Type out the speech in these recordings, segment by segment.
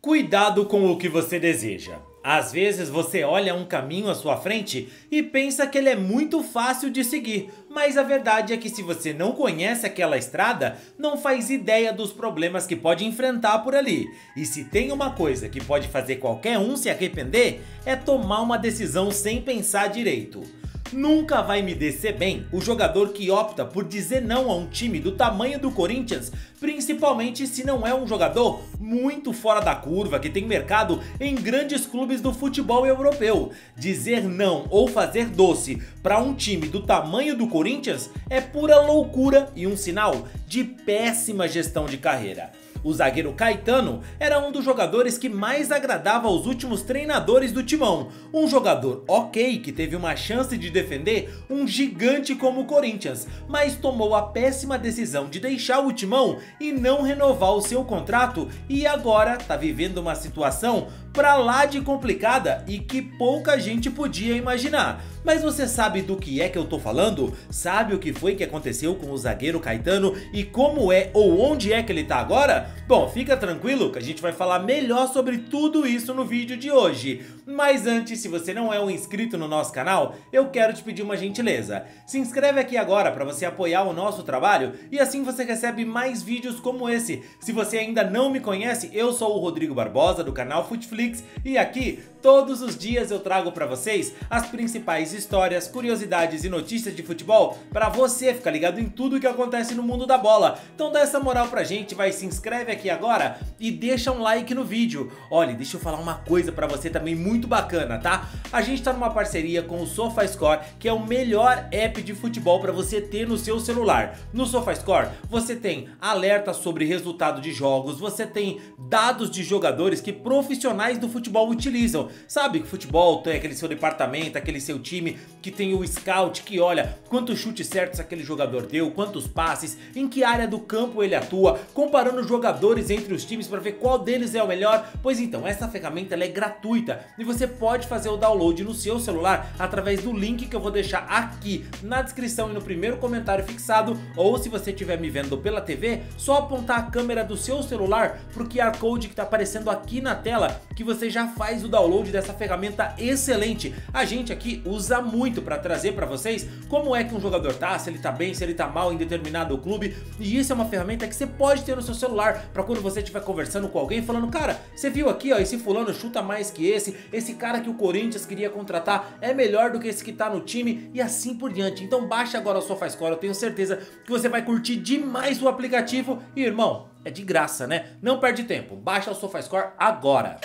Cuidado com o que você deseja. Às vezes você olha um caminho à sua frente e pensa que ele é muito fácil de seguir, mas a verdade é que se você não conhece aquela estrada, não faz ideia dos problemas que pode enfrentar por ali. E se tem uma coisa que pode fazer qualquer um se arrepender, é tomar uma decisão sem pensar direito. Nunca vai me descer bem o jogador que opta por dizer não a um time do tamanho do Corinthians, principalmente se não é um jogador muito fora da curva, que tem mercado em grandes clubes do futebol europeu. Dizer não ou fazer doce para um time do tamanho do Corinthians é pura loucura e um sinal de péssima gestão de carreira. O zagueiro Caetano era um dos jogadores que mais agradava aos últimos treinadores do Timão. Um jogador ok que teve uma chance de defender um gigante como o Corinthians, mas tomou a péssima decisão de deixar o Timão e não renovar o seu contrato e agora tá vivendo uma situação pra lá de complicada e que pouca gente podia imaginar. Mas você sabe do que é que eu tô falando? Sabe o que foi que aconteceu com o zagueiro Caetano e como é ou onde é que ele tá agora? Bom, fica tranquilo que a gente vai falar melhor sobre tudo isso no vídeo de hoje. Mas antes, se você não é um inscrito no nosso canal, eu quero te pedir uma gentileza. Se inscreve aqui agora para você apoiar o nosso trabalho e assim você recebe mais vídeos como esse. Se você ainda não me conhece, eu sou o Rodrigo Barbosa do canal Futflix e aqui todos os dias eu trago para vocês as principais histórias, curiosidades e notícias de futebol para você ficar ligado em tudo que acontece no mundo da bola. Então dá essa moral pra gente, se inscreve aqui agora e deixa um like no vídeo. Olha, deixa eu falar uma coisa pra você também muito bacana, tá? A gente tá numa parceria com o SofaScore, que é o melhor app de futebol pra você ter no seu celular. No SofaScore você tem alertas sobre resultado de jogos, você tem dados de jogadores que profissionais do futebol utilizam. Sabe que futebol tem aquele seu departamento, aquele seu time que tem o scout que olha quantos chutes certos aquele jogador deu, quantos passes, em que área do campo ele atua, comparando jogadores entre os times para ver qual deles é o melhor. Pois então, essa ferramenta ela é gratuita e você pode fazer o download no seu celular através do link que eu vou deixar aqui na descrição e no primeiro comentário fixado, ou se você estiver me vendo pela TV, só apontar a câmera do seu celular pro QR Code que está aparecendo aqui na tela, que você já faz o download dessa ferramenta excelente. A gente aqui usa muito para trazer para vocês como é que um jogador tá, se ele tá bem, se ele tá mal em determinado clube, e isso é uma ferramenta que você pode ter no seu celular para quando você estiver conversando com alguém falando, cara, você viu aqui, ó, esse fulano chuta mais que esse cara que o Corinthians queria contratar é melhor do que esse que tá no time e assim por diante. Então baixa agora o SofaScore, eu tenho certeza que você vai curtir demais o aplicativo e, irmão, é de graça, né? Não perde tempo, baixa o SofaScore agora.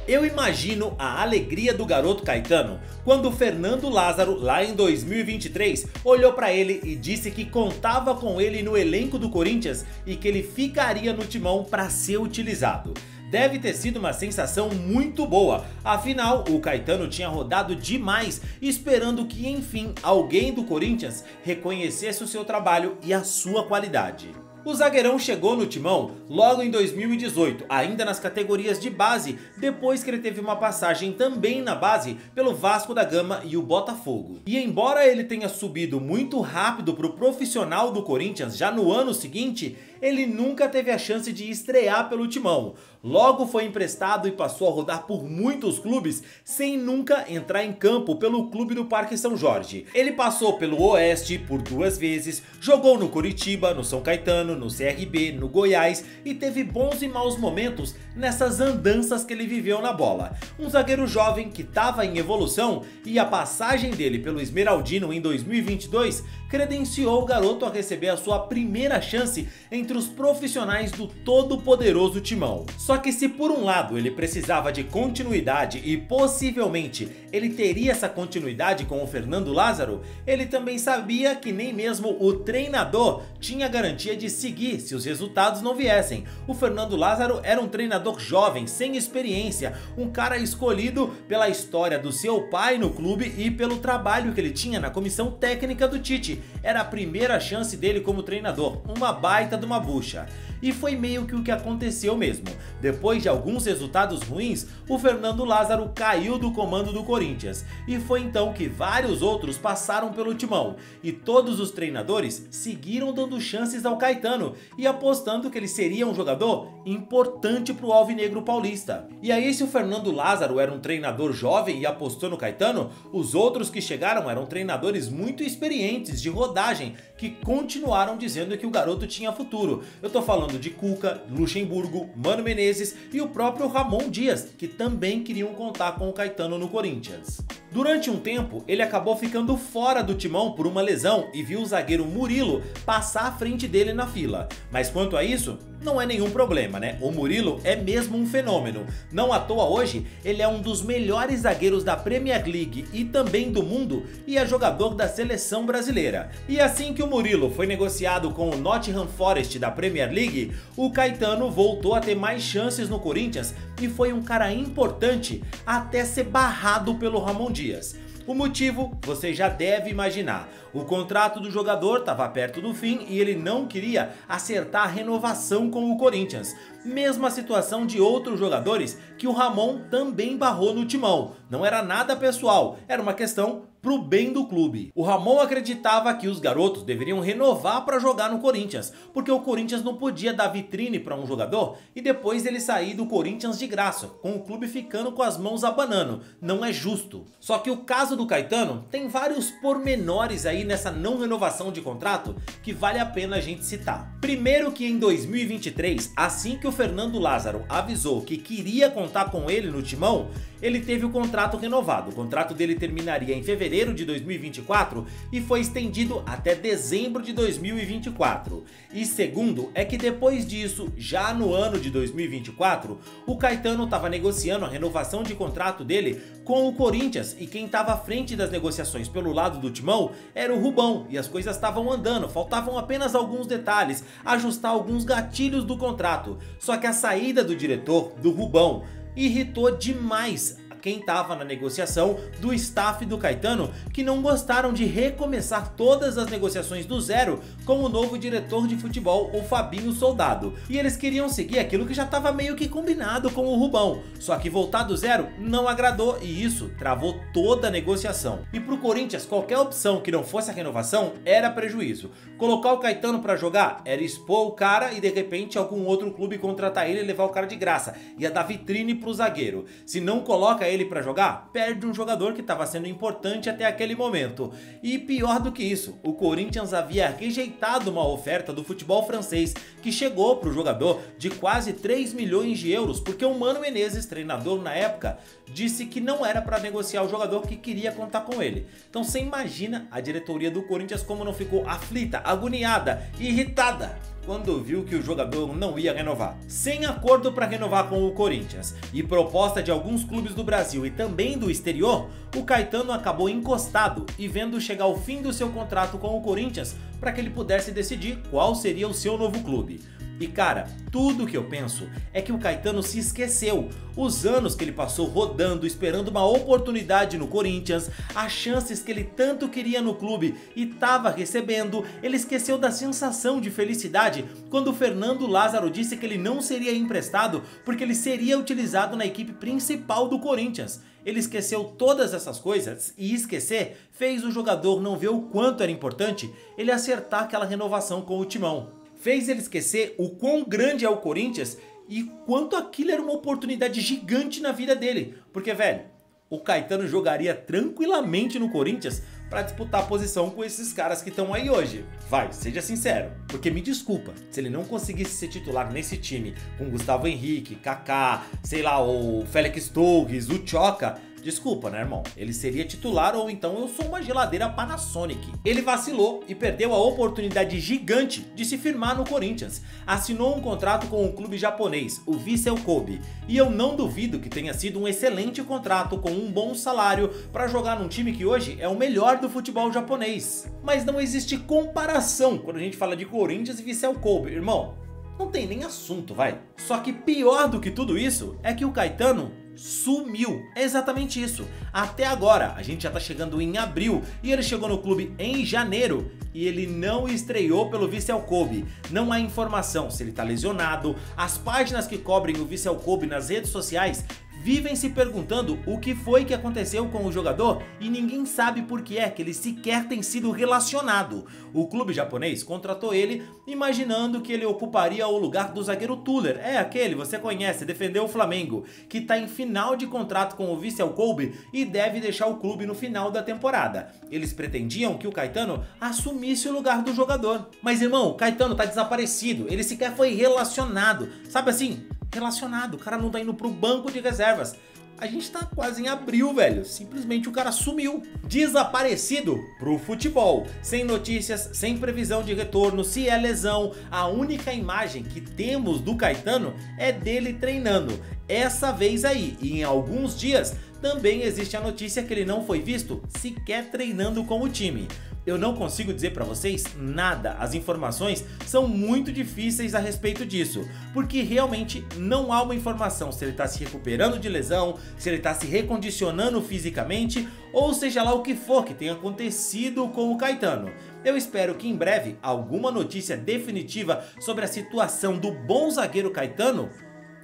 Eu imagino a alegria do garoto Caetano quando o Fernando Lázaro, lá em 2023, olhou pra ele e disse que contava com ele no elenco do Corinthians e que ele ficaria no Timão para ser utilizado. Deve ter sido uma sensação muito boa, afinal o Caetano tinha rodado demais esperando que enfim alguém do Corinthians reconhecesse o seu trabalho e a sua qualidade. O zagueirão chegou no Timão logo em 2018, ainda nas categorias de base, depois que ele teve uma passagem também na base pelo Vasco da Gama e o Botafogo. E embora ele tenha subido muito rápido para o profissional do Corinthians já no ano seguinte, ele nunca teve a chance de estrear pelo Timão. Logo foi emprestado e passou a rodar por muitos clubes sem nunca entrar em campo pelo clube do Parque São Jorge. Ele passou pelo Oeste por 2 vezes, jogou no Curitiba, no São Caetano, no CRB, no Goiás e teve bons e maus momentos nessas andanças que ele viveu na bola. Um zagueiro jovem que estava em evolução e a passagem dele pelo Esmeraldino em 2022 credenciou o garoto a receber a sua primeira chance entre os profissionais do todo-poderoso Timão. Só que se por um lado ele precisava de continuidade e possivelmente ele teria essa continuidade com o Fernando Lázaro, ele também sabia que nem mesmo o treinador tinha garantia de seguir se os resultados não viessem. O Fernando Lázaro era um treinador jovem, sem experiência, um cara escolhido pela história do seu pai no clube e pelo trabalho que ele tinha na comissão técnica do Tite. era a primeira chance dele como treinador, uma baita de uma bucha. E foi meio que o que aconteceu mesmo. Depois de alguns resultados ruins, o Fernando Lázaro caiu do comando do Corinthians. E foi então que vários outros passaram pelo timão. E todos os treinadores seguiram dando chances ao Caetano e apostando que ele seria um jogador importante para o Alvinegro Paulista. E aí, se o Fernando Lázaro era um treinador jovem e apostou no Caetano, os outros que chegaram eram treinadores muito experientes de rodagem que continuaram dizendo que o garoto tinha futuro. Eu tô falando de Cuca, Luxemburgo, Mano Menezes e o próprio Ramon Dias, que também queriam contar com o Caetano no Corinthians. Durante um tempo, ele acabou ficando fora do timão por uma lesão e viu o zagueiro Murilo passar à frente dele na fila. Mas quanto a isso, não é nenhum problema, né? O Murilo é mesmo um fenômeno. Não à toa hoje, ele é um dos melhores zagueiros da Premier League e também do mundo e é jogador da seleção brasileira. E assim que o Murilo foi negociado com o Nottingham Forest da Premier League, o Caetano voltou a ter mais chances no Corinthians e foi um cara importante até ser barrado pelo Ramon Dias. O motivo você já deve imaginar. O contrato do jogador estava perto do fim e ele não queria acertar a renovação com o Corinthians. Mesma situação de outros jogadores que o Ramon também barrou no timão. Não era nada pessoal, era uma questão pro bem do clube. O Ramon acreditava que os garotos deveriam renovar para jogar no Corinthians, porque o Corinthians não podia dar vitrine para um jogador e depois ele sair do Corinthians de graça, com o clube ficando com as mãos abanando. Não é justo. Só que o caso do Caetano tem vários pormenores aí nessa não renovação de contrato que vale a pena a gente citar. Primeiro que em 2023, assim que o Fernando Lázaro avisou que queria contar com ele no timão, ele teve o contrato renovado. O contrato dele terminaria em fevereiro de 2024 e foi estendido até dezembro de 2024. E segundo é que depois disso, já no ano de 2024, o Caetano estava negociando a renovação de contrato dele com o Corinthians e quem estava à frente das negociações pelo lado do timão era o Rubão e as coisas estavam andando, faltavam apenas alguns detalhes, ajustar alguns gatilhos do contrato. Só que a saída do diretor, do Rubão, irritou demais quem estava na negociação do staff do Caetano, que não gostaram de recomeçar todas as negociações do zero com o novo diretor de futebol, o Fabinho Soldado. E eles queriam seguir aquilo que já estava meio que combinado com o Rubão, só que voltar do zero não agradou e isso travou toda a negociação. E pro Corinthians, qualquer opção que não fosse a renovação era prejuízo. Colocar o Caetano para jogar era expor o cara e de repente algum outro clube contratar ele e levar o cara de graça. Ia dar vitrine pro zagueiro. Se não coloca ele para jogar, perde um jogador que estava sendo importante até aquele momento. E pior do que isso, o Corinthians havia rejeitado uma oferta do futebol francês que chegou para o jogador de quase 3 milhões de euros, porque o Mano Menezes, treinador na época, disse que não era para negociar o jogador, que queria contar com ele. Então você imagina a diretoria do Corinthians como não ficou aflita, agoniada, irritada quando viu que o jogador não ia renovar. Sem acordo para renovar com o Corinthians e proposta de alguns clubes do Brasil e também do exterior, o Caetano acabou encostado e vendo chegar o fim do seu contrato com o Corinthians para que ele pudesse decidir qual seria o seu novo clube. E cara, tudo que eu penso é que o Caetano se esqueceu. Os anos que ele passou rodando, esperando uma oportunidade no Corinthians, as chances que ele tanto queria no clube e estava recebendo, ele esqueceu da sensação de felicidade quando o Fernando Lázaro disse que ele não seria emprestado porque ele seria utilizado na equipe principal do Corinthians. Ele esqueceu todas essas coisas e esquecer fez o jogador não ver o quanto era importante ele acertar aquela renovação com o timão. Fez ele esquecer o quão grande é o Corinthians e quanto aquilo era uma oportunidade gigante na vida dele. Porque, velho, o Caetano jogaria tranquilamente no Corinthians para disputar a posição com esses caras que estão aí hoje. Vai, seja sincero, porque me desculpa, se ele não conseguisse ser titular nesse time com Gustavo Henrique, Kaká, sei lá, o Félix Torres, o Choca, desculpa, né, irmão? Ele seria titular ou então eu sou uma geladeira Panasonic. Ele vacilou e perdeu a oportunidade gigante de se firmar no Corinthians. Assinou um contrato com um clube japonês, o Vissel Kobe. E eu não duvido que tenha sido um excelente contrato com um bom salário para jogar num time que hoje é o melhor do futebol japonês. Mas não existe comparação quando a gente fala de Corinthians e Vissel Kobe, irmão. Não tem nem assunto, vai. Só que pior do que tudo isso é que o Caetano sumiu. É exatamente isso. Até agora, a gente já tá chegando em abril e ele chegou no clube em janeiro e ele não estreou pelo Vissel Kobe. Não há informação se ele está lesionado. As páginas que cobrem o Vissel Kobe nas redes sociais vivem se perguntando o que foi que aconteceu com o jogador e ninguém sabe por que é que ele sequer tem sido relacionado. O clube japonês contratou ele imaginando que ele ocuparia o lugar do zagueiro Tuller, aquele, você conhece, defendeu o Flamengo, que está em final de contrato com o Vissel Kobe e deve deixar o clube no final da temporada. Eles pretendiam que o Caetano assumisse o lugar do jogador. Mas irmão, o Caetano tá desaparecido, ele sequer foi relacionado, sabe assim? Relacionado, o cara não tá indo pro banco de reservas. A gente tá quase em abril, velho. Simplesmente o cara sumiu. Desaparecido pro futebol. Sem notícias, sem previsão de retorno, se é lesão. A única imagem que temos do Caetano é dele treinando. Essa vez aí, e em alguns dias, também existe a notícia que ele não foi visto sequer treinando com o time. Eu não consigo dizer pra vocês nada, as informações são muito difíceis a respeito disso, porque realmente não há uma informação se ele tá se recuperando de lesão, se ele tá se recondicionando fisicamente, ou seja lá o que for que tenha acontecido com o Caetano. Eu espero que em breve alguma notícia definitiva sobre a situação do bom zagueiro Caetano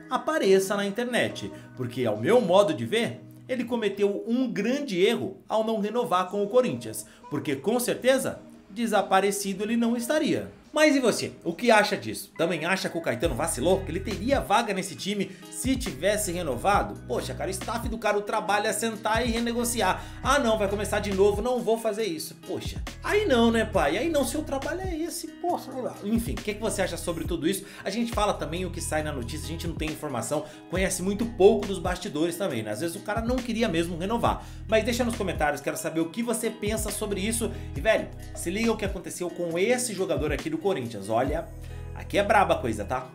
apareça na internet, porque ao meu modo de ver, ele cometeu um grande erro ao não renovar com o Corinthians, porque com certeza desaparecido ele não estaria. Mas e você? O que acha disso? Também acha que o Caetano vacilou? Que ele teria vaga nesse time se tivesse renovado? Poxa, cara, o staff do cara, o trabalho é sentar e renegociar. Ah não, vai começar de novo, não vou fazer isso. Poxa, aí não, né pai? Aí não, seu trabalho é esse, poxa. Enfim, o que você acha sobre tudo isso? A gente fala também o que sai na notícia, a gente não tem informação, conhece muito pouco dos bastidores também, né? Às vezes o cara não queria mesmo renovar. Mas deixa nos comentários, quero saber o que você pensa sobre isso. E velho, se liga o que aconteceu com esse jogador aqui do Corinthians. Olha, aqui é braba a coisa, tá?